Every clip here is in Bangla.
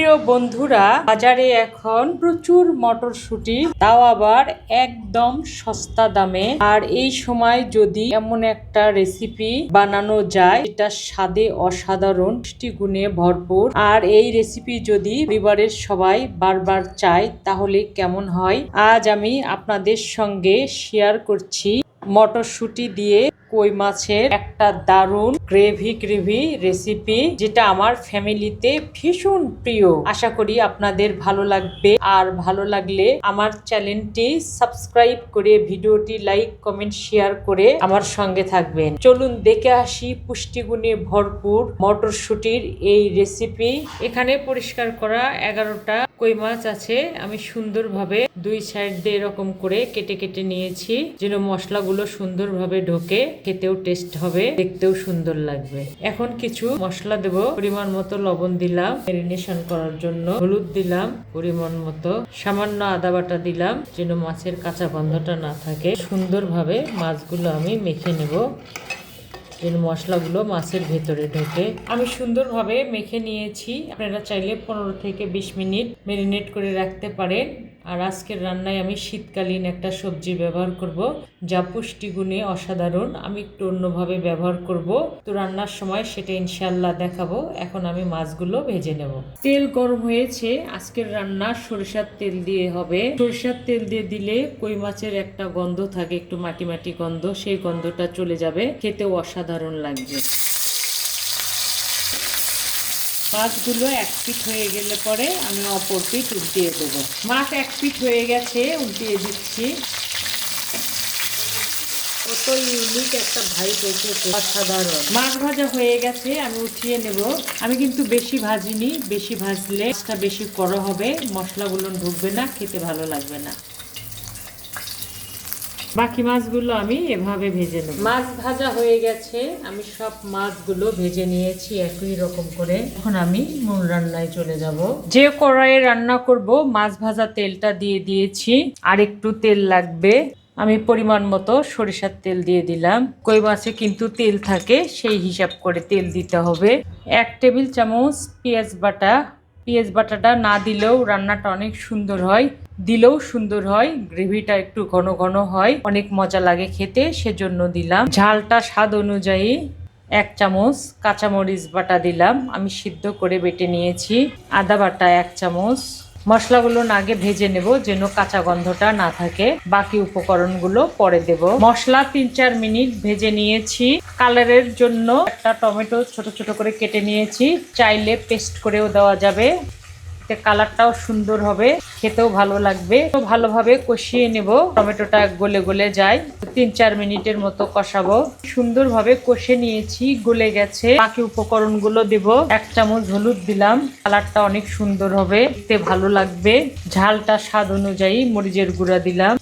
প্রিয় বন্ধুরা, বাজারে এখন প্রচুর মটরশুঁটি, তাও আবার একদম সস্তা দামে। আর এই সময় যদি এমন একটা রেসিপি বানানো যায় যেটা স্বাদে অসাধারণ, পুষ্টিগুণে ভরপুর, আর এই রেসিপি যদি পরিবারের সবাই বারবার চায় তাহলে কেমন হয়। আজ আমি আপনাদের সঙ্গে শেয়ার করছি মটরশুঁটি দিয়ে কই মাছের একটা দারুণ গ্রেভি রেসিপি, যেটা আমার ফ্যামিলিতে ভীষণ প্রিয়। আশা করি আপনাদের ভালো লাগবে, আর ভালো লাগলে আমার চ্যানেলটি সাবস্ক্রাইব করে ভিডিওটি লাইক কমেন্ট শেয়ার করে আমার সঙ্গে থাকবেন। চলুন দেখে আসি পুষ্টিগুণে ভরপুর মটরশুঁটির এই রেসিপি। এখানে পরিষ্কার করা 11টা কই মাছ আছে। আমি সুন্দরভাবে দুই সাইড দিয়ে এরকম করে কেটে কেটে নিয়েছি, যেন মশলাগুলো সুন্দরভাবে ঢোকে, খেতেও টেস্ট হবে, দেখতেও সুন্দর লাগবে। এখন কিছু মশলা দেব। পরিমাণ মতো লবণ দিলাম ম্যারিনেশন করার জন্য, হলুদ দিলাম পরিমাণ মতো, সামান্য আদা বাটা দিলাম যেন মাছের কাঁচা গন্ধটা না থাকে। সুন্দরভাবে মাছগুলো আমি মেখে নেব যেন মশলাগুলো মাছের ভেতরে ঢোকে। আমি সুন্দরভাবে মেখে নিয়েছি। আপনারা চাইলে 15 থেকে 20 মিনিট ম্যারিনেট করে রাখতে পারেন। আর আজকের রান্নায় আমি শীতকালীন একটা সবজি ব্যবহার করব, যা পুষ্টিগুণে অসাধারণ। আমি একটু অন্যভাবে ব্যবহার করব, তো রান্নার সময় সেটা ইনশাল্লাহ দেখাবো। এখন আমি মাছগুলো ভেজে নেব। তেল গরম হয়েছে। আজকের রান্না সরিষার তেল দিয়ে হবে। সরিষার তেল দিয়ে দিলে কই মাছের একটা গন্ধ থাকে, একটু মাটি মাটি গন্ধ, সেই গন্ধটা চলে যাবে, খেতেও অসাধারণ লাগবে। মাছগুলো এক পিঠ হয়ে গেলে পরে আমি অপর পিঠ উল্টিয়ে দেবো। মাছ এক পিঠ হয়ে গেছে, উল্টিয়ে দিচ্ছি। কত ইউনিক একটা ভাই এসেছে, অসাধারণ। মাছ ভাজা হয়ে গেছে, আমি উঠিয়ে নেব। আমি কিন্তু বেশি ভাজিনি, বেশি ভাজলে মাছটা বেশি কড়া হবে, মশলাগুলো ঢুকবে না, খেতে ভালো লাগবে না। বাকি মাছগুলো আমি এভাবে ভেজে নেব। মাছ ভাজা হয়ে গেছে, আমি সব মাছগুলো ভেজে নিয়েছি একই রকম করে। এখন আমি মূল রান্নায় চলে যাব। যে কড়াইয়ে রান্না করব, মাছ ভাজা তেলটা দিয়ে দিয়েছি, আর একটু তেল লাগবে। আমি পরিমাণ মতো সরিষার তেল দিয়ে দিলাম। কই মাছে কিন্তু তেল থাকে, সেই হিসাব করে তেল দিতে হবে। 1 টেবিল চামচ পেঁয়াজ বাটা। পেঁয়াজ বাটাটা না দিলেও রান্নাটা অনেক সুন্দর হয়, দিলেও সুন্দর হয়। গ্রেভিটা একটু ঘন ঘন হয়, অনেক মজা লাগে খেতে, সেজন্য দিলাম। ঝালটা স্বাদ অনুযায়ী 1 চামচ কাঁচামরিচ বাটা দিলাম, আমি সিদ্ধ করে বেটে নিয়েছি। আদা বাটা 1 চামচ। মশলাগুলো আগে ভেজে নেব যেন কাঁচা গন্ধটা না থাকে। বাকি উপকরণগুলো পরে দেব। মশলা 3-4 মিনিট ভেজে নিয়েছি। কালারের জন্য একটা টমেটো ছোট ছোট করে কেটে নিয়েছি, চাইলে পেস্ট করেও দেওয়া যাবে, কালারটাও সুন্দর হবে, খেতেও ভালো লাগবে। তো ভালোভাবে কষিয়ে নেব, টমেটোটা গলে গলে যায়। 3-4 মিনিটের মতো কষাবো। সুন্দরভাবে কষে নিয়েছি, গলে গেছে। বাকি উপকরণগুলো দেব। 1 চামচ হলুদ দিলাম, কালারটা অনেক সুন্দর হবে, দেখতে ভালো লাগবে। ঝালটা স্বাদ অনুযায়ী মরিচের গুঁড়া দিলাম।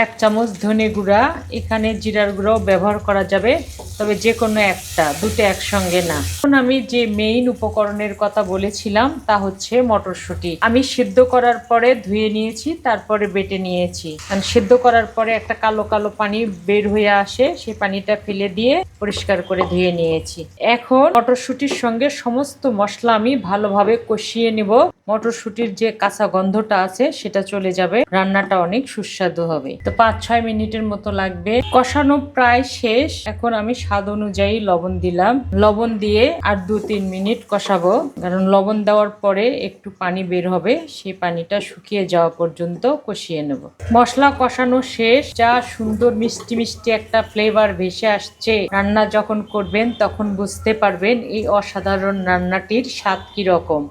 1 চামচ ধনে গুঁড়া। এখানে জিরার গুঁড়াও ব্যবহার করা যাবে, তবে যে কোনো একটা, দুটো একসঙ্গে না। এখন আমি যে মেইন উপকরণের কথা বলেছিলাম তা হচ্ছে মটরশুঁটি। আমি সিদ্ধ করার পরে ধুয়ে নিয়েছি, তারপরে বেটে নিয়েছি। কারণ সিদ্ধ করার পরে একটা কালো কালো পানি বের হয়ে আসে, সেই পানিটা ফেলে দিয়ে পরিষ্কার করে ধুয়ে নিয়েছি। এখন মটরশুঁটির সঙ্গে সমস্ত মশলা আমি ভালোভাবে কষিয়ে নেব। মটরশুঁটির যে কাঁচা গন্ধটা আছে সেটা চলে যাবে, রান্নাটা অনেক সুস্বাদু হবে। তো 5-6 মিনিটের মতো লাগবে। কষানো প্রায় শেষ। এখন আমি স্বাদ অনুযায়ী লবণ দিলাম। লবণ দিয়ে আর 2-3 মিনিট কষাবো, কারণ লবণ দেওয়ার পরে একটু পানি বের হবে, সেই পানিটা শুকিয়ে যাওয়া পর্যন্ত কষিয়ে নেব। মশলা কষানো শেষ। যা সুন্দর মিষ্টি মিষ্টি একটা ফ্লেভার ভেসে আসছে। রান্না যখন করবেন তখন বুঝতে পারবেন এই অসাধারণ রান্নাটির স্বাদ কি রকম।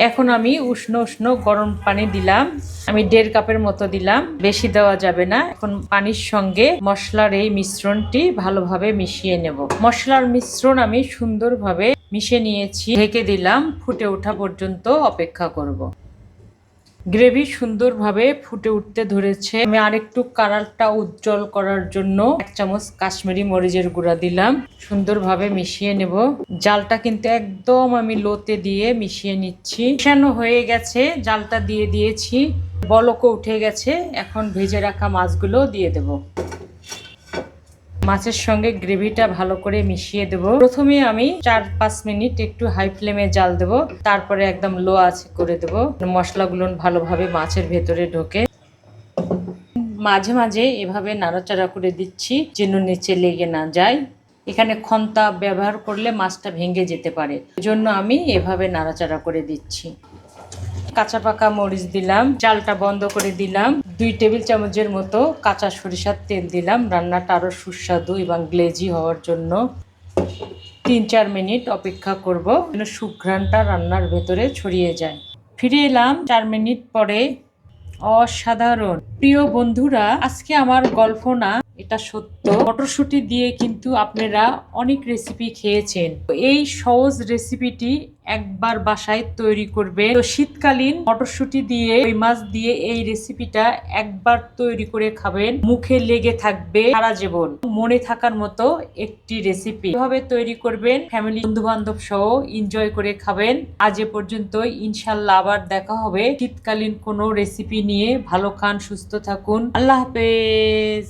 এখন আমি উষ্ণ উষ্ণ গরম পানি দিলাম। আমি 1.5 কাপের মতো দিলাম, বেশি দেওয়া যাবে না। এখন পানির সঙ্গে মশলার এই মিশ্রণটি ভালোভাবে মিশিয়ে নেব। মশলার মিশ্রণ আমি সুন্দরভাবে মিশিয়ে নিয়েছি, ঢেকে দিলাম। ফুটে ওঠা পর্যন্ত অপেক্ষা করব। গ্রেভি সুন্দরভাবে ফুটে উঠতে ধরেছে। আমি আরেকটু কালারটা উজ্জ্বল করার জন্য 1 চামচ কাশ্মীরি মরিচের গুঁড়া দিলাম। সুন্দরভাবে মিশিয়ে নেব। জালটা কিন্তু একদম আমি লোতে দিয়ে মিশিয়ে নিচ্ছি। মিশানো হয়ে গেছে, জালটা দিয়ে দিয়েছি, বলকও উঠে গেছে। এখন ভেজে রাখা মাছগুলো দিয়ে দেব। মাছের সঙ্গে গ্রেভিটা ভালো করে মিশিয়ে দেব। প্রথমে আমি 4-5 মিনিট একটু হাই ফ্লেমে জাল দেব, তারপরে একদম লো আঁচে করে দেব, মশলাগুলো ভালোভাবে মাছের ভেতরে ঢোকে। মাঝে মাঝে এভাবে নাড়াচাড়া করে দিচ্ছি যেন নিচে লেগে না যায়। এখানে খন্তা ব্যবহার করলে মাছটা ভেঙে যেতে পারে, এজন্য আমি এভাবে নাড়াচাড়া করে দিচ্ছি। কাঁচা পাকা মরিচ দিলাম, জালটা বন্ধ করে দিলাম। 2 টেবিল চামচের মতো কাঁচা সরিষার তেল দিলাম, রান্নাটা আরো সুস্বাদু এবং গ্লেজি হওয়ার জন্য। 3-4 মিনিট অপেক্ষা করব যেন সুঘ্রাণটা রান্নার ভেতরে ছড়িয়ে যায়। ফিরে এলাম 4 মিনিট পরে। অসাধারণ! প্রিয় বন্ধুরা, আজকে আমার গল্প না, এটা সত্য। মটরশুঁটি দিয়ে কিন্তু আপনারা অনেক রেসিপি খেয়েছেন। এই সহজ রেসিপিটি একবার বাসায় তৈরি করবে। তো শীতকালীন মটরশুঁটি দিয়ে, ওই মাছ দিয়ে এই রেসিপিটা একবার তৈরি করে খাবেন, মুখে লেগে থাকবে সারা জীবন। মনে থাকার মতো একটি রেসিপি। এভাবে তৈরি করবেন, ফ্যামিলি বন্ধু বান্ধব সহ এনজয় করে খাবেন। আজ এ পর্যন্ত, ইনশাল্লাহ আবার দেখা হবে শীতকালীন কোনো রেসিপি নিয়ে। ভালো খান, সুস্থ থাকুন, আল্লাহ হাফেজ।